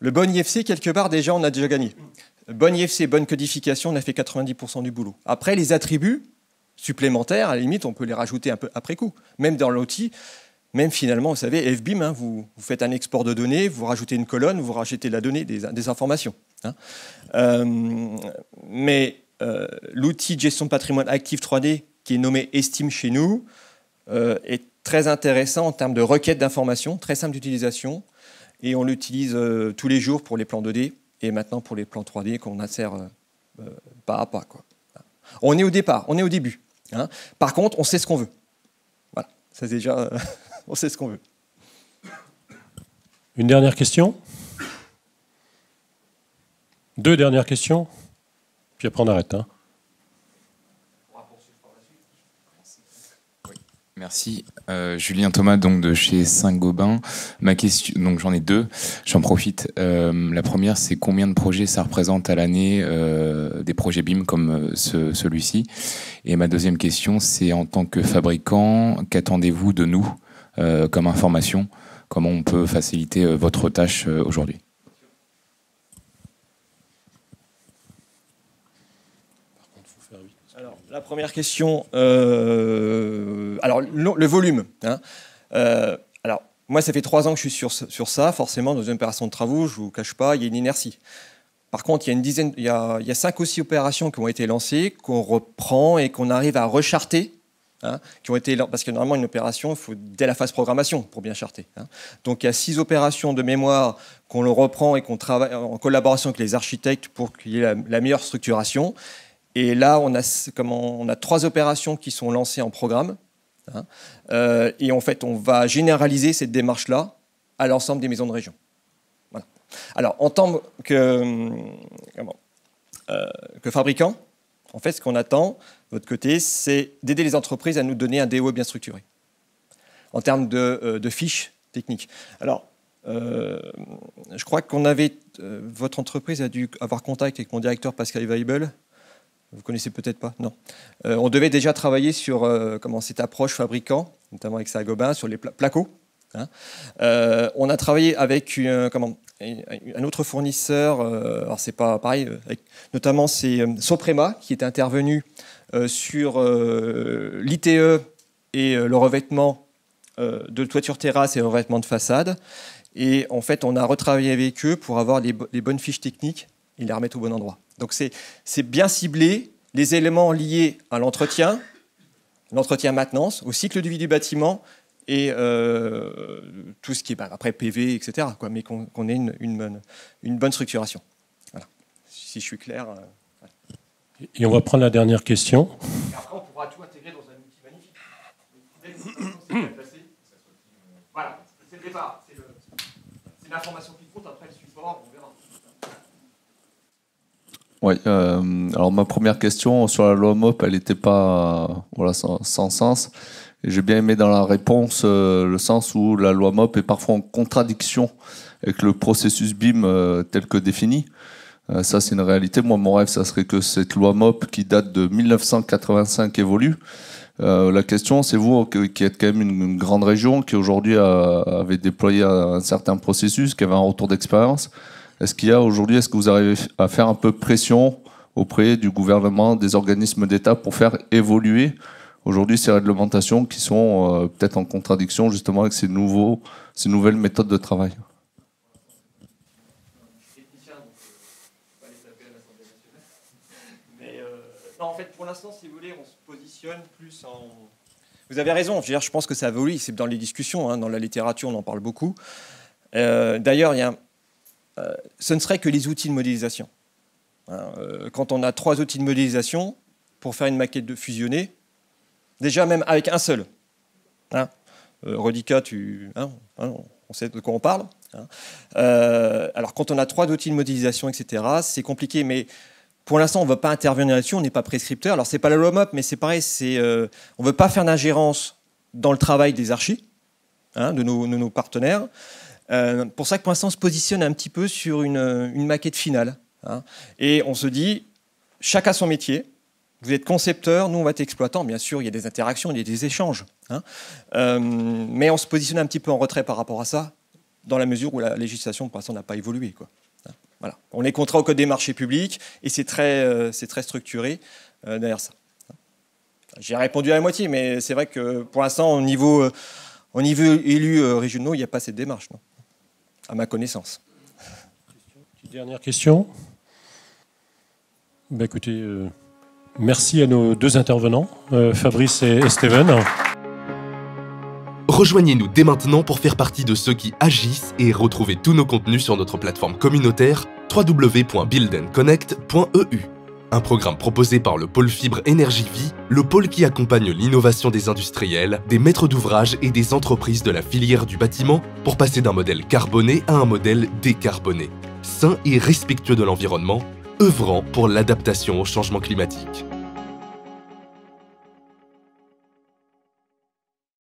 le bon IFC, quelque part, déjà, on a déjà gagné. Bon IFC, bonne codification, on a fait 90% du boulot. Après, les attributs supplémentaires, à la limite, on peut les rajouter un peu après coup. Même dans l'outil, même finalement, vous savez, FBIM, hein, vous faites un export de données, vous rajoutez une colonne, vous rajoutez de la donnée, des informations. Hein. Mais l'outil de gestion de patrimoine Active 3D, qui est nommé Estime chez nous, est très intéressant en termes de requête d'informations, très simple d'utilisation, et on l'utilise tous les jours pour les plans 2D et maintenant pour les plans 3D qu'on insère pas à pas. Quoi. On est au départ, on est au début. Hein. Par contre, on sait ce qu'on veut. Voilà, ça déjà, on sait ce qu'on veut. Une dernière question? 2 dernières questions? Puis après on arrête. Hein. Merci. Julien Thomas, donc de chez Saint-Gobain. Ma question, donc j'en ai deux, j'en profite. La première, c'est combien de projets ça représente à l'année, des projets BIM comme celui-ci. Et ma deuxième question, c'est en tant que fabricant, qu'attendez-vous de nous comme information? Comment on peut faciliter votre tâche aujourd'hui? Alors, la première question, alors le volume. Hein. Alors, moi, ça fait 3 ans que je suis sur ça. Forcément, dans une opération de travaux, je ne vous cache pas, il y a une inertie. Par contre, il y a 5 ou 6 opérations qui ont été lancées, qu'on reprend et qu'on arrive à recharter. Hein, parce que normalement, une opération, il faut dès la phase programmation pour bien charter. Hein. Donc, il y a 6 opérations de mémoire qu'on le reprend et qu'on travaille en collaboration avec les architectes pour qu'il y ait la meilleure structuration. Et là, on a 3 opérations qui sont lancées en programme. Hein, et en fait, on va généraliser cette démarche-là à l'ensemble des maisons de région. Voilà. Alors, en tant que fabricant, en fait, ce qu'on attend, de votre côté, c'est d'aider les entreprises à nous donner un DOE bien structuré, en termes de fiches techniques. Alors, je crois votre entreprise a dû avoir contact avec mon directeur Pascal Weibel. Vous connaissez peut-être pas, non. On devait déjà travailler sur cette approche fabricant, notamment avec Saint-Gobain, sur les placos. Hein. On a travaillé avec un autre fournisseur, alors c'est pas pareil, notamment c'est Soprema qui est intervenu sur l'ITE et le revêtement de toiture terrasse et le revêtement de façade. Et en fait, on a retravaillé avec eux pour avoir les bonnes fiches techniques et les remettre au bon endroit. Donc c'est bien ciblé, les éléments liés à l'entretien maintenance, au cycle de vie du bâtiment et tout ce qui est après PV, etc. Quoi, mais qu'on ait une bonne structuration. Voilà. Si je suis clair. Voilà. Et on va prendre la dernière question. Et après, on pourra tout intégrer dans un outil magnifique. Dès que c'est bien placé, voilà, c'est le départ. C'est l'information qui compte, après le support, on verra. Oui, alors ma première question sur la loi MOP, elle n'était pas sans sens. Et j'ai bien aimé dans la réponse le sens où la loi MOP est parfois en contradiction avec le processus BIM tel que défini. Ça, c'est une réalité. Moi, mon rêve, ça serait que cette loi MOP qui date de 1985 évolue. La question, c'est vous qui êtes quand même une grande région, qui aujourd'hui avait déployé un certain processus, qui avait un retour d'expérience. Est-ce que vous arrivez à faire un peu pression auprès du gouvernement, des organismes d'État pour faire évoluer aujourd'hui ces réglementations qui sont peut-être en contradiction justement avec ces nouvelles méthodes de travail? Non, en fait, pour l'instant, si vous voulez, on se positionne plus en... Vous avez raison, je pense que ça évolue, c'est dans les discussions, hein, dans la littérature, on en parle beaucoup. D'ailleurs, ce ne serait que les outils de modélisation. Quand on a 3 outils de modélisation, pour faire une maquette de fusionner, déjà même avec un seul. Hein, Rodica, on sait de quoi on parle. Hein. Alors quand on a 3 outils de modélisation, etc., c'est compliqué, mais pour l'instant, on ne veut pas intervenir là-dessus, on n'est pas prescripteur. Alors c'est pas la loi MOP, mais c'est pareil, on ne veut pas faire d'ingérence dans le travail des archis, hein, de nos partenaires. Pour ça que pour l'instant, on se positionne un petit peu sur une maquette finale. Hein, et on se dit, chacun son métier. Vous êtes concepteur, nous on va être exploitant. Bien sûr, il y a des interactions, il y a des échanges. Hein, mais on se positionne un petit peu en retrait par rapport à ça, dans la mesure où la législation, pour l'instant, n'a pas évolué. Quoi. Hein, voilà. On est contraint au code des marchés publics et c'est très structuré derrière ça. J'ai répondu à la moitié, mais c'est vrai que pour l'instant, au niveau élus régionaux, il n'y a pas cette démarche, non, à ma connaissance. Dernière question. Écoutez, merci à nos 2 intervenants, Fabrice et Steven. Rejoignez-nous dès maintenant pour faire partie de ceux qui agissent et retrouvez tous nos contenus sur notre plateforme communautaire www.buildandconnect.eu. Un programme proposé par le pôle Fibre Énergie Vie, le pôle qui accompagne l'innovation des industriels, des maîtres d'ouvrage et des entreprises de la filière du bâtiment pour passer d'un modèle carboné à un modèle décarboné, sain et respectueux de l'environnement, œuvrant pour l'adaptation au changement climatique.